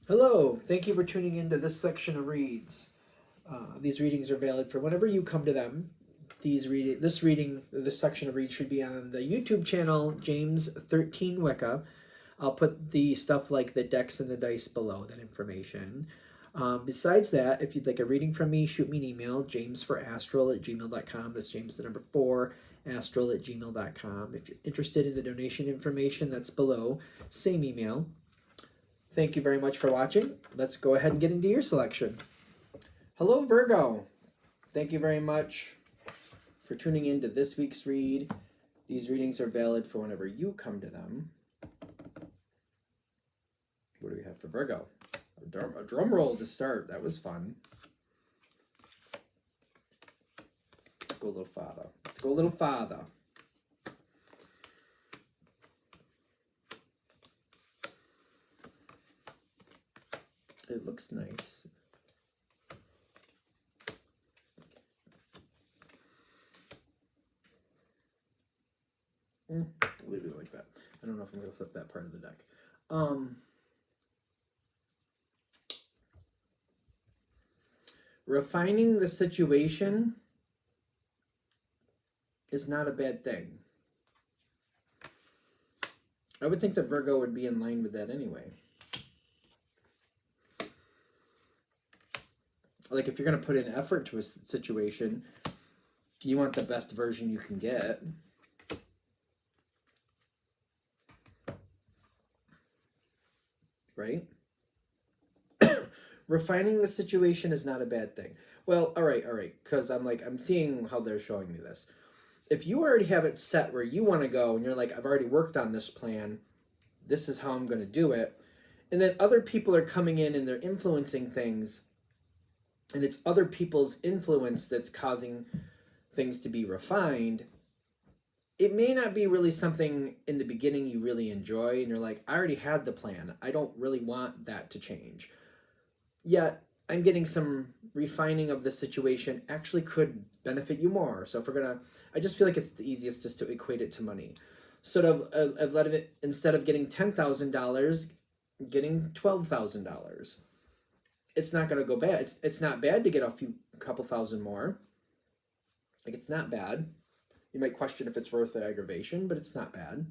Hello, thank you for tuning into this section of reads. These readings are valid for whenever you come to them. This section of reads should be on the YouTube channel James 13 Wicca. I'll put the stuff like the decks and the dice below that information. Besides that, if you'd like a reading from me, shoot me an email, jamesforastral@gmail.com. That's James the number 4, astral@gmail.com. If you're interested in the donation information, that's below. Same email. Thank you very much for watching. Let's go ahead and get into your selection. Hello, Virgo. Thank you very much for tuning in to this week's read. These readings are valid for whenever you come to them. What do we have for Virgo? A drum roll to start. That was fun. Let's go a little farther. Let's go a little farther. It looks nice. Leave it like that. I don't know if I'm going to flip that part of the deck. Refining the situation is not a bad thing. I would think that Virgo would be in line with that anyway. Like, if you're going to put in effort to a situation, you want the best version you can get. Right? Refining the situation is not a bad thing. Well, all right, because I'm seeing how they're showing me this. If you already have it set where you want to go, and you're like, I've already worked on this plan, this is how I'm going to do it, and then other people are coming in and they're influencing things, and it's other people's influence that's causing things to be refined, it may not be really something in the beginning you really enjoy, and you're like, I already had the plan. I don't really want that to change. Yet, I'm getting some refining of the situation actually could benefit you more. So if we're going to, I just feel like it's the easiest just to equate it to money. Sort of let it, instead of getting $10,000, getting $12,000. It's not going to go bad. It's not bad to get a couple thousand more. Like, it's not bad. You might question if it's worth the aggravation, but it's not bad.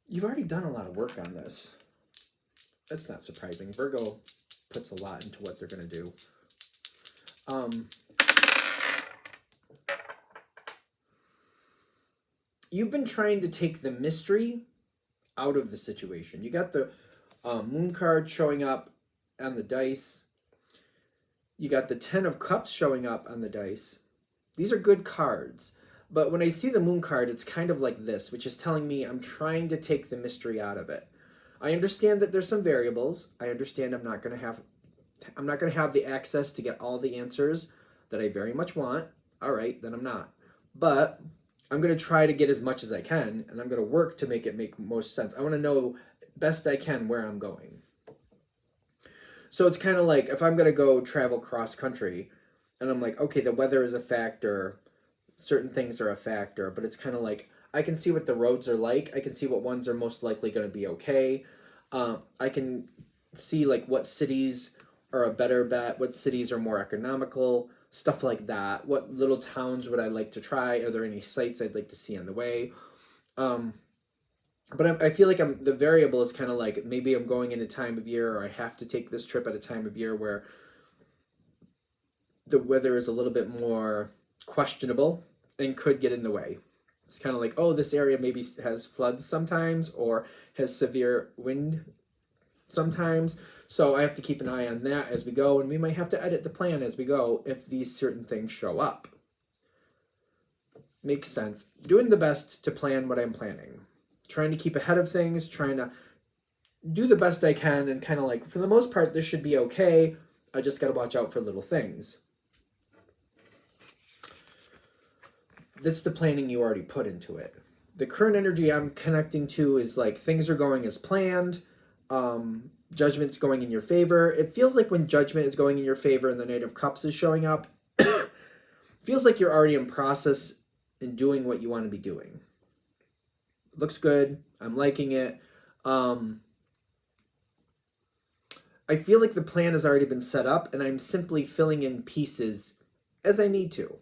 You've already done a lot of work on this. That's not surprising. Virgo puts a lot into what they're going to do. You've been trying to take the mystery out of the situation. You got the Moon card showing up on the dice. You got the 10 of Cups showing up on the dice. These are good cards. But when I see the Moon card, it's kind of like this, which is telling me I'm trying to take the mystery out of it. I understand that there's some variables. I understand I'm not going to have the access to get all the answers that I very much want. All right, then I'm not. But I'm going to try to get as much as I can, and I'm going to work to make it make most sense. I want to know best I can where I'm going. So it's kind of like if I'm going to go travel cross country, and I'm like, okay, the weather is a factor, certain things are a factor, but it's kind of like I can see what the roads are like. I can see what ones are most likely going to be okay. I can see like what cities are a better bet, what cities are more economical, stuff like that. What little towns would I like to try? Are there any sites I'd like to see on the way? But I feel like the variable is kind of like maybe I'm going in a time of year, or I have to take this trip at a time of year where the weather is a little bit more questionable and could get in the way. It's kind of like, oh, this area maybe has floods sometimes or has severe wind sometimes. So I have to keep an eye on that as we go, and we might have to edit the plan as we go if these certain things show up. Makes sense. Doing the best to plan what I'm planning. Trying to keep ahead of things, trying to do the best I can, and kind of like, for the most part, this should be okay. I just got to watch out for little things. That's the planning you already put into it. The current energy I'm connecting to is like things are going as planned. Judgment's going in your favor. It feels like when judgment is going in your favor and the Knight of Cups is showing up, feels like you're already in process in doing what you want to be doing. looks good. I'm liking it. I feel like the plan has already been set up and I'm simply filling in pieces as I need to.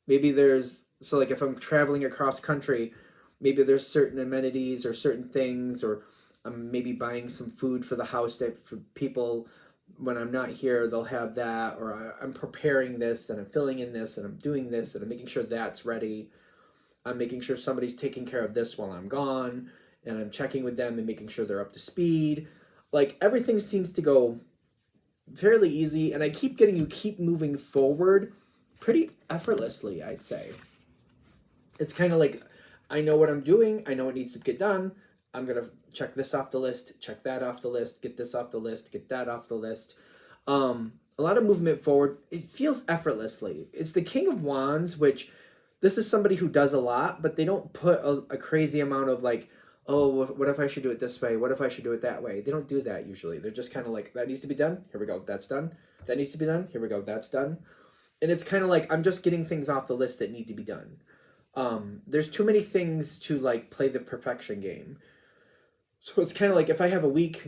Maybe there's, so like if I'm traveling across country, maybe there's certain amenities or certain things, or I'm maybe buying some food for the house that for people when I'm not here, they'll have that, or I'm preparing this and I'm filling in this and I'm doing this and I'm making sure that's ready. I'm making sure somebody's taking care of this while I'm gone, and I'm checking with them and making sure they're up to speed. Like everything seems to go fairly easy, and I keep getting you keep moving forward pretty effortlessly, I'd say. It's kind of like I know what I'm doing, I know what needs to get done. I'm going to check this off the list, check that off the list, get this off the list, get that off the list. A lot of movement forward. It feels effortlessly. It's the King of Wands, which this is somebody who does a lot, but they don't put a crazy amount of like, oh, what if I should do it this way? What if I should do it that way? They don't do that usually. They're just kind of like, that needs to be done. Here we go. That's done. That needs to be done. Here we go. That's done. And it's kind of like, I'm just getting things off the list that need to be done. There's too many things to like play the perfection game. So it's kind of like if I have a week,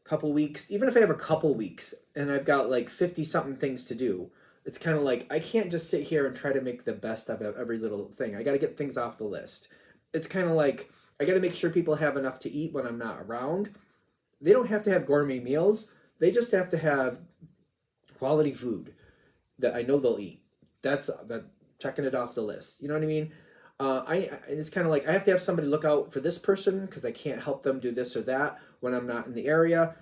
couple weeks, even if I have a couple weeks and I've got like 50 something things to do, it's kind of like I can't just sit here and try to make the best of every little thing. I got to get things off the list. It's kind of like I got to make sure people have enough to eat when I'm not around. They don't have to have gourmet meals. They just have to have quality food that I know they'll eat. That's that checking it off the list. You know what I mean? And it's kind of like I have to have somebody look out for this person because I can't help them do this or that when I'm not in the area.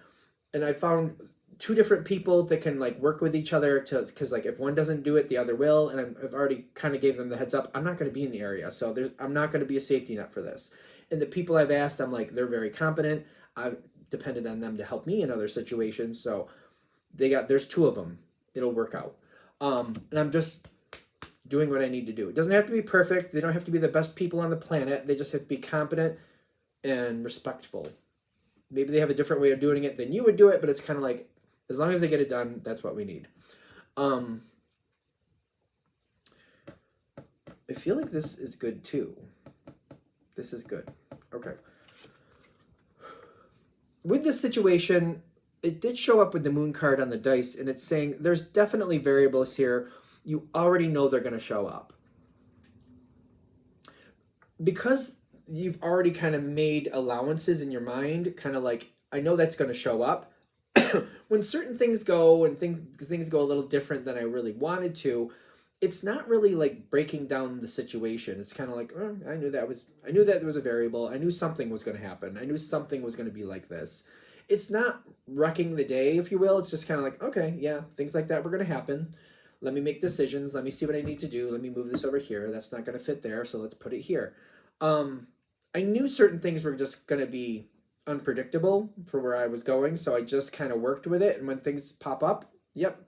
And I found two different people that can like work with each other to, because like if one doesn't do it, the other will. And I've already kind of gave them the heads up. I'm not going to be in the area, so I'm not going to be a safety net for this. And the people I've asked, I'm like, they're very competent. I've depended on them to help me in other situations. So there's two of them. It'll work out. And I'm just doing what I need to do. It doesn't have to be perfect. They don't have to be the best people on the planet. They just have to be competent and respectful. Maybe they have a different way of doing it than you would do it, but it's kind of like, as long as they get it done, that's what we need. I feel like this is good too. This is good. Okay. With this situation, it did show up with the moon card on the dice, and it's saying there's definitely variables here. You already know they're going to show up. Because you've already kind of made allowances in your mind, kind of like, I know that's going to show up. When certain things go and things go a little different than I really wanted to, it's not really like breaking down the situation. It's kind of like, oh, I knew that there was a variable. I knew something was going to happen. I knew something was going to be like this. It's not wrecking the day, if you will. It's just kind of like, okay, yeah, things like that were going to happen. Let me make decisions. Let me see what I need to do. Let me move this over here. That's not going to fit there, so let's put it here. I knew certain things were just going to be unpredictable for where I was going, so I just kind of worked with it. And when things pop up, yep,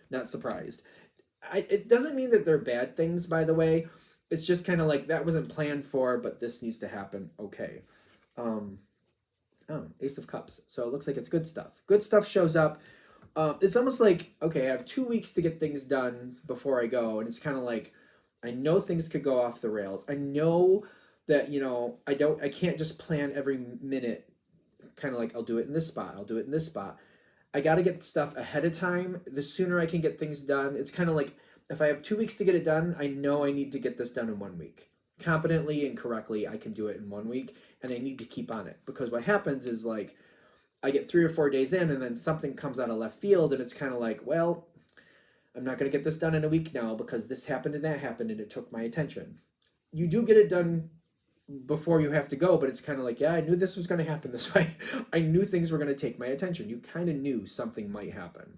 not surprised. It doesn't mean that they're bad things, by the way. It's just kind of like that wasn't planned for, but this needs to happen. Okay. Ace of Cups. So it looks like it's good stuff. Good stuff shows up. It's almost like, okay, I have 2 weeks to get things done before I go. And it's kind of like, I know things could go off the rails. I know that, I can't just plan every minute, kind of like, I'll do it in this spot. I'll do it in this spot. I got to get stuff ahead of time. The sooner I can get things done, it's kind of like, if I have 2 weeks to get it done, I know I need to get this done in 1 week. Competently and correctly, I can do it in 1 week, and I need to keep on it. Because what happens is like, I get 3 or 4 days in and then something comes out of left field and it's kind of like, well, I'm not going to get this done in a week now because this happened and that happened and it took my attention. You do get it done before you have to go, but it's kind of like, yeah, I knew this was going to happen this way. I knew things were going to take my attention. You kind of knew something might happen.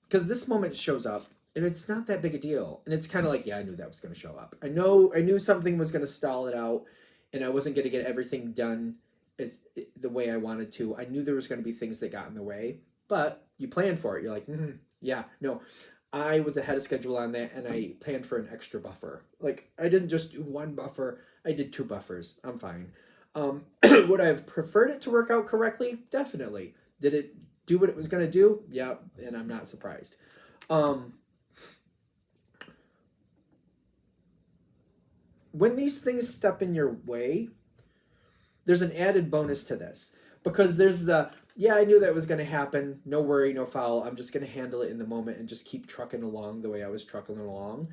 Because this moment shows up and it's not that big a deal. And it's kind of like, yeah, I knew that was going to show up. I knew something was going to stall it out and I wasn't going to get everything done the way I wanted to. I knew there was going to be things that got in the way, but you planned for it. You're like, yeah, no, I was ahead of schedule on that and I planned for an extra buffer. Like I didn't just do 1 buffer. I did 2 buffers. I'm fine. Would I have preferred it to work out correctly? Definitely. Did it do what it was going to do? Yeah. And I'm not surprised. when these things step in your way, there's an added bonus to this, because there's the, yeah, I knew that was going to happen. No worry, no foul. I'm just going to handle it in the moment and just keep trucking along the way I was trucking along.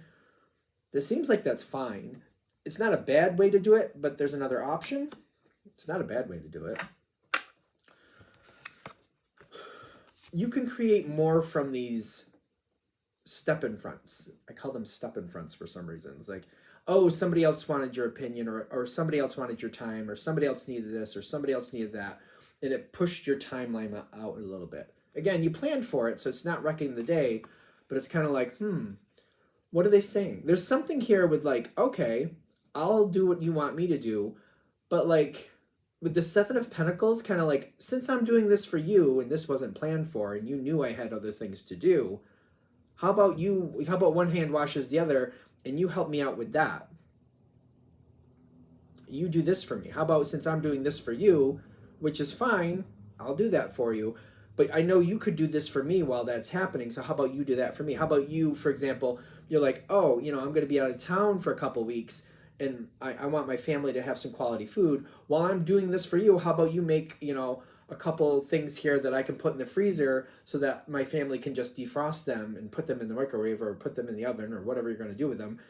This seems like that's fine. It's not a bad way to do it, but there's another option. It's not a bad way to do it. You can create more from these step-in fronts. I call them step-in fronts for some reasons. Like, oh, somebody else wanted your opinion, or somebody else wanted your time, or somebody else needed this, or somebody else needed that. And it pushed your timeline out a little bit. Again, you planned for it, so it's not wrecking the day, but it's kind of like, what are they saying? There's something here with like, okay, I'll do what you want me to do, but like with the Seven of Pentacles, kind of like, since I'm doing this for you and this wasn't planned for and you knew I had other things to do, how about one hand washes the other and you help me out with that? You do this for me. How about, since I'm doing this for you, which is fine, I'll do that for you, but I know you could do this for me while that's happening, so how about you do that for me? How about you, for example, you're like, oh, I'm going to be out of town for a couple weeks, and I want my family to have some quality food. While I'm doing this for you, how about you make, a couple things here that I can put in the freezer so that my family can just defrost them and put them in the microwave or put them in the oven or whatever you're going to do with them.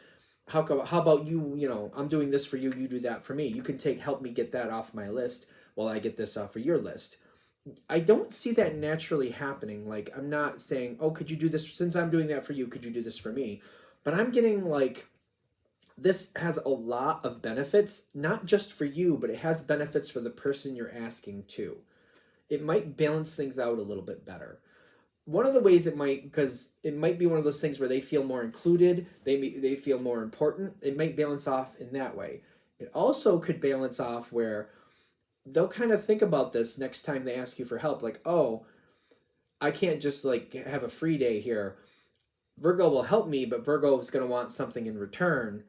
How about you, I'm doing this for you, you do that for me. You can help me get that off my list while I get this off of your list. I don't see that naturally happening. Like, I'm not saying, oh, could you do this? Since I'm doing that for you, could you do this for me? But I'm getting like, this has a lot of benefits, not just for you, but it has benefits for the person you're asking too. It might balance things out a little bit better. One of the ways it might, because it might be one of those things where they feel more included, they feel more important, it might balance off in that way. It also could balance off where they'll kind of think about this next time they ask you for help, like, oh, I can't just like have a free day here. Virgo will help me, but Virgo is going to want something in return.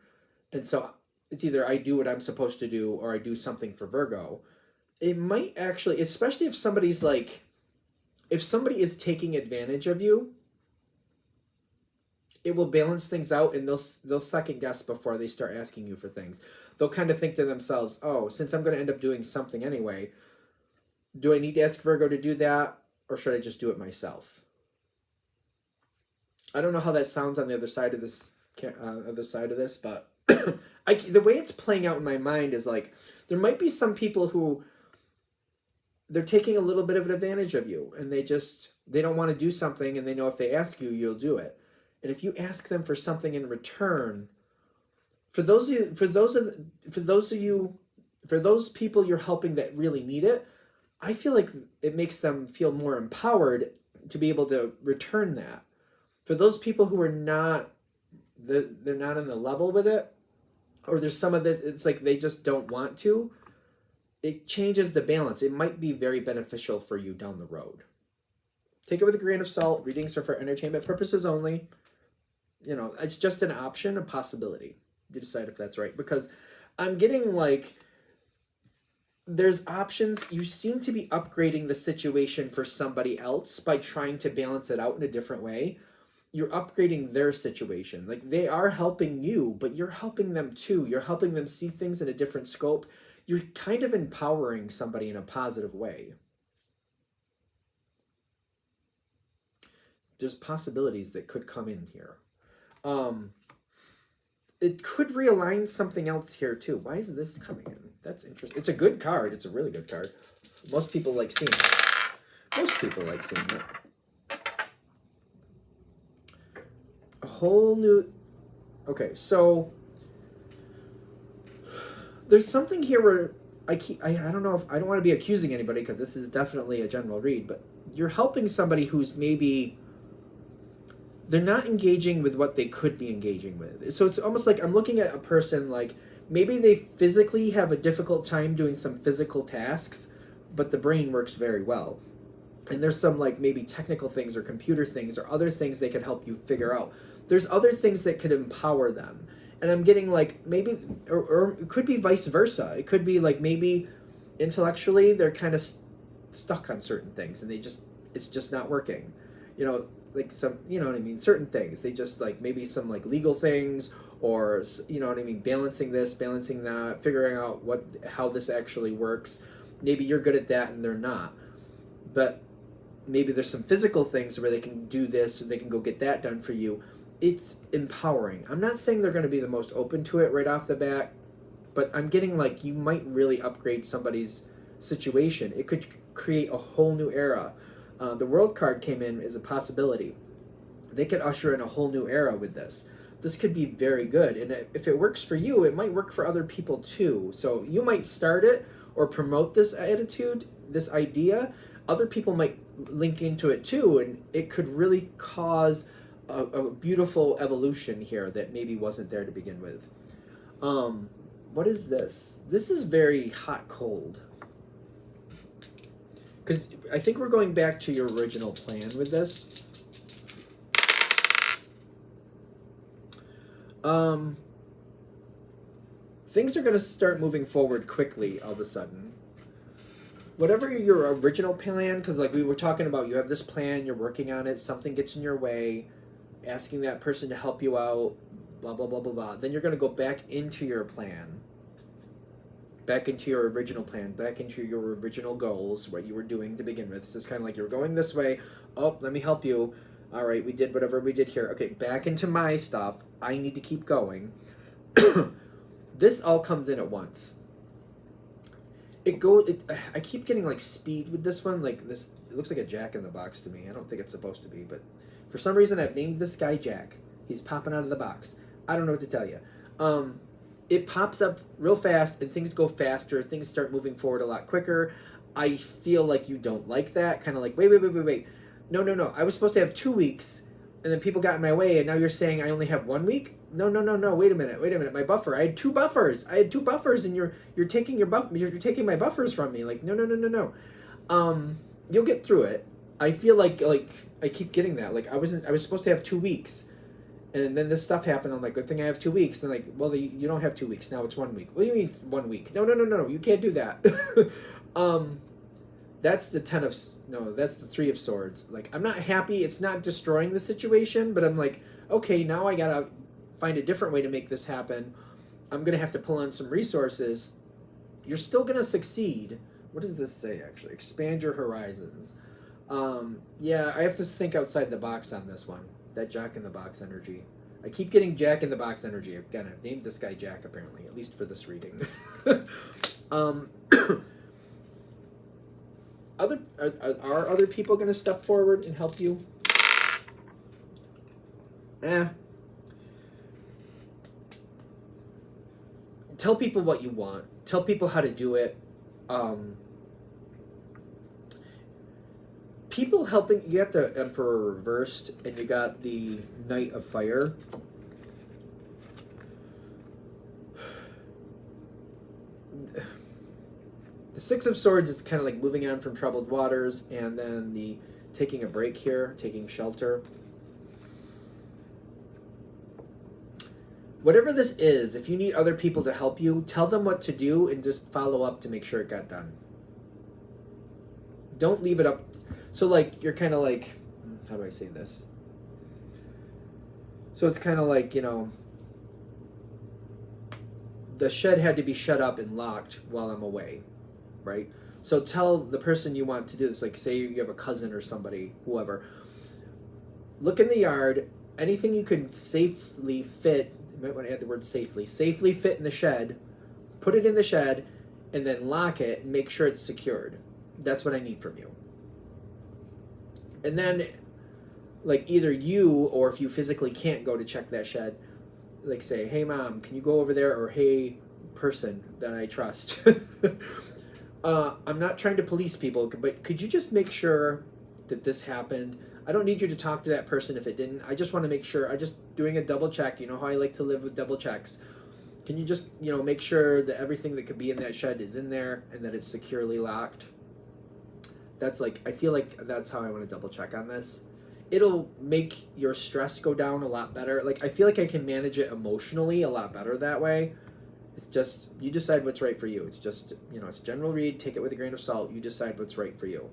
And so it's either I do what I'm supposed to do or I do something for Virgo. It might actually, especially if somebody's like, if somebody is taking advantage of you, it will balance things out, and they'll second guess before they start asking you for things. They'll kind of think to themselves, oh, since I'm going to end up doing something anyway, do I need to ask Virgo to do that, or should I just do it myself? I don't know how that sounds on the other side of this, but the way it's playing out in my mind is like, there might be some people who they're taking a little bit of an advantage of you, and they don't want to do something, and they know if they ask you, you'll do it. And if you ask them for something in return, for those people you're helping that really need it, I feel like it makes them feel more empowered to be able to return that. For those people who are not, they're not on the level with it, or there's some of this, it's like they just don't want to, it changes the balance. It might be very beneficial for you down the road. Take it with a grain of salt. Readings are for entertainment purposes only. It's just an option, a possibility. You decide if that's right. Because I'm getting like, there's options. You seem to be upgrading the situation for somebody else by trying to balance it out in a different way. You're upgrading their situation. Like, they are helping you, but you're helping them too. You're helping them see things in a different scope. You're kind of empowering somebody in a positive way. There's possibilities that could come in here. It could realign something else here too. Why is this coming in? That's interesting. It's a good card. It's a really good card. Most people like seeing it. Most people like seeing it. A whole new... Okay, so... There's something here where I don't know if... I don't want to be accusing anybody, because this is definitely a general read, but you're helping somebody who's maybe... They're not engaging with what they could be engaging with. So it's almost like I'm looking at a person like maybe they physically have a difficult time doing some physical tasks, but the brain works very well. And there's some like maybe technical things or computer things or other things they can help you figure out. There's other things that could empower them. And I'm getting like maybe, or it could be vice versa. It could be like maybe intellectually they're kind of stuck on certain things and it's just not working. Like some, you know what I mean? Certain things, they just like maybe some like legal things, or, you know what I mean, balancing this, balancing that, figuring out how this actually works. Maybe you're good at that and they're not. But maybe there's some physical things where they can do this and they can go get that done for you. It's empowering. I'm not saying they're going to be the most open to it right off the bat, but I'm getting like you might really upgrade somebody's situation. It could create a whole new era. The World card came in as a possibility. They could usher in a whole new era with this. This could be very good. And if it works for you, it might work for other people too. So you might start it or promote this attitude, this idea. Other people might link into it too, and it could really cause a beautiful evolution here that maybe wasn't there to begin with. What is this? This is very hot cold. Because I think we're going back to your original plan with this. Things are going to start moving forward quickly all of a sudden. Whatever your original plan, because like we were talking about, you have this plan, you're working on it, something gets in your way, asking that person to help you out, blah, blah, blah, blah, blah. Then you're going to go back into your plan, back into your original plan, back into your original goals, what you were doing to begin with. It's just kind of like you're going this way. Oh, let me help you. All right, we did whatever we did here. Okay, back into my stuff. I need to keep going. This all comes in at once. I keep getting like speed with this one. Like this, it looks like a Jack in the Box to me. I don't think it's supposed to be, but for some reason I've named this guy Jack. He's popping out of the box. I don't know what to tell you. It pops up real fast and things go faster. Things start moving forward a lot quicker. I feel like you don't like that. Kind of like, wait. No. I was supposed to have 2 weeks, and then people got in my way, and now you're saying I only have 1 week? No. Wait a minute. My buffer. I had 2 buffers. And you're taking you're taking my buffers from me. Like, no. You'll get through it. I feel like I keep getting that. Like I was supposed to have 2 weeks. And then this stuff happened. I'm like, good thing I have 2 weeks. And like, well, you don't have 2 weeks. Now it's 1 week. What do you mean 1 week? No. You can't do that. That's the that's the 3 of Swords. Like, I'm not happy. It's not destroying the situation, but I'm like, okay, now I gotta find a different way to make this happen. I'm gonna have to pull on some resources. You're still gonna succeed. What does this say, actually? Expand your horizons. Yeah, I have to think outside the box on this one. That Jack in the Box energy. I keep getting Jack in the Box energy. Again, I've named this guy Jack, apparently, at least for this reading. Are other people going to step forward and help you? Tell people what you want. Tell people how to do it. People helping. You got the Emperor reversed, and you got the Knight of Fire. The 6 of Swords is kind of like moving on from troubled waters, and then the taking a break here, taking shelter. Whatever this is, if you need other people to help you, tell them what to do and just follow up to make sure it got done. Don't leave it up. So like, you're kind of like, how do I say this? So it's kind of like, you know, the shed had to be shut up and locked while I'm away, right? So tell the person you want to do this, like say you have a cousin or somebody, whoever, look in the yard, anything you can safely fit, you might want to add the word safely fit in the shed, put it in the shed, and then lock it and make sure it's secured. That's what I need from you. And then, like, either you, or if you physically can't go to check that shed, like say, hey mom, can you go over there? Or hey person that I trust. I'm not trying to police people, but could you just make sure that this happened? I don't need you to talk to that person if it didn't. I just want to make sure. I'm just doing a double check. You know how I like to live with double checks. Can you just, you know, make sure that everything that could be in that shed is in there and that it's securely locked? That's like, I feel like that's how I want to double check on this. It'll make your stress go down a lot better. Like, I feel like I can manage it emotionally a lot better that way. It's just, you decide what's right for you. It's just, you know, it's a general read. Take it with a grain of salt. You decide what's right for you.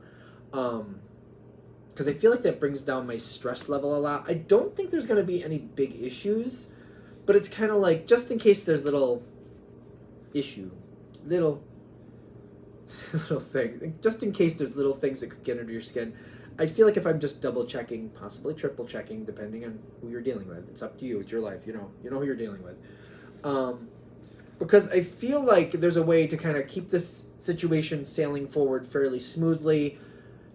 Because I feel like that brings down my stress level a lot. I don't think there's going to be any big issues, But it's kind of like, just in case there's little issue, little thing, just in case there's little things that could get under your skin. I feel like if I'm just double checking, possibly triple checking, depending on who you're dealing with. It's up to you. It's your life. You know who you're dealing with. Because I feel like there's a way to kind of keep this situation sailing forward fairly smoothly,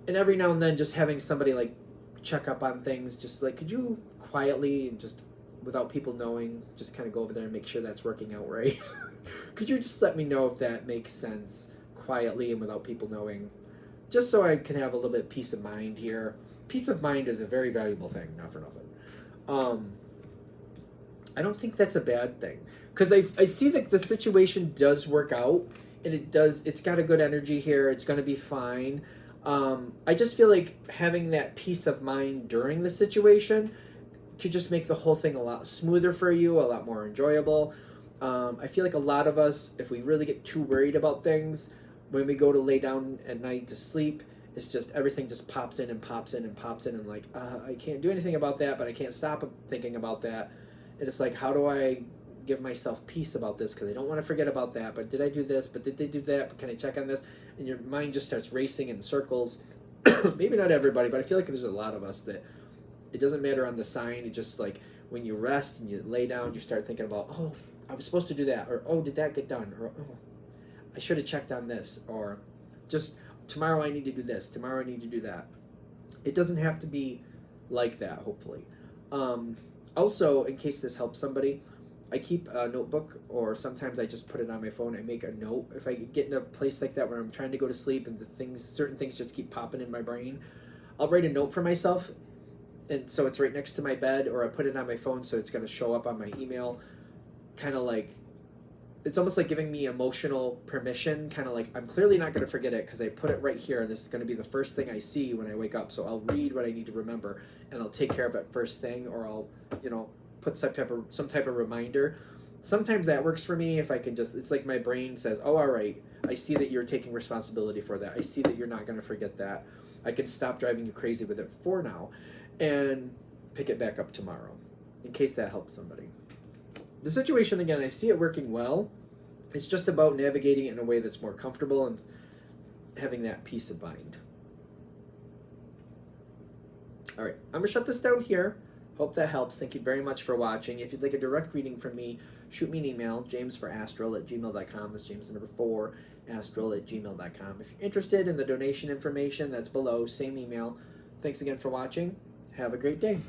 and every now and then just having somebody like check up on things, just like, could you quietly and just without people knowing, just kind of go over there and make sure that's working out right. Could you just let me know if that makes sense quietly and without people knowing, just so I can have a little bit of peace of mind here. Peace of mind is a very valuable thing, not for nothing. I don't think that's a bad thing, because I see that the situation does work out, and it's got a good energy here. It's going to be fine. I just feel like having that peace of mind during the situation could just make the whole thing a lot smoother for you, a lot more enjoyable. I feel like a lot of us, if we really get too worried about things, when we go to lay down at night to sleep, it's just everything just pops in and pops in and pops in, and like, I can't do anything about that, but I can't stop thinking about that. And it's like, how do I give myself peace about this? Because I don't want to forget about that. But did I do this? But did they do that? But can I check on this? And your mind just starts racing in circles. Maybe not everybody, but I feel like there's a lot of us that it doesn't matter on the sign. It just like when you rest and you lay down, you start thinking about, oh, I was supposed to do that, or oh, did that get done, or oh, I should have checked on this, or just tomorrow I need to do this, tomorrow I need to do that. It doesn't have to be like that, hopefully. Also, in case this helps somebody, I keep a notebook, or sometimes I just put it on my phone. I make a note. If I get in a place like that where I'm trying to go to sleep and certain things just keep popping in my brain, I'll write a note for myself, and so it's right next to my bed, or I put it on my phone so it's going to show up on my email. Kind of like, it's almost like giving me emotional permission, kind of like, I'm clearly not going to forget it because I put it right here, and this is going to be the first thing I see when I wake up. So I'll read what I need to remember, and I'll take care of it first thing, or I'll, put some type of reminder. Sometimes that works for me if I can just, it's like my brain says, oh, all right, I see that you're taking responsibility for that. I see that you're not going to forget that. I can stop driving you crazy with it for now and pick it back up tomorrow, in case that helps somebody. The situation, again, I see it working well. It's just about navigating it in a way that's more comfortable and having that peace of mind. All right, I'm going to shut this down here. Hope that helps. Thank you very much for watching. If you'd like a direct reading from me, shoot me an email, jamesforastral@gmail.com. That's James the number 4, astral@gmail.com. If you're interested in the donation information, that's below, same email. Thanks again for watching. Have a great day.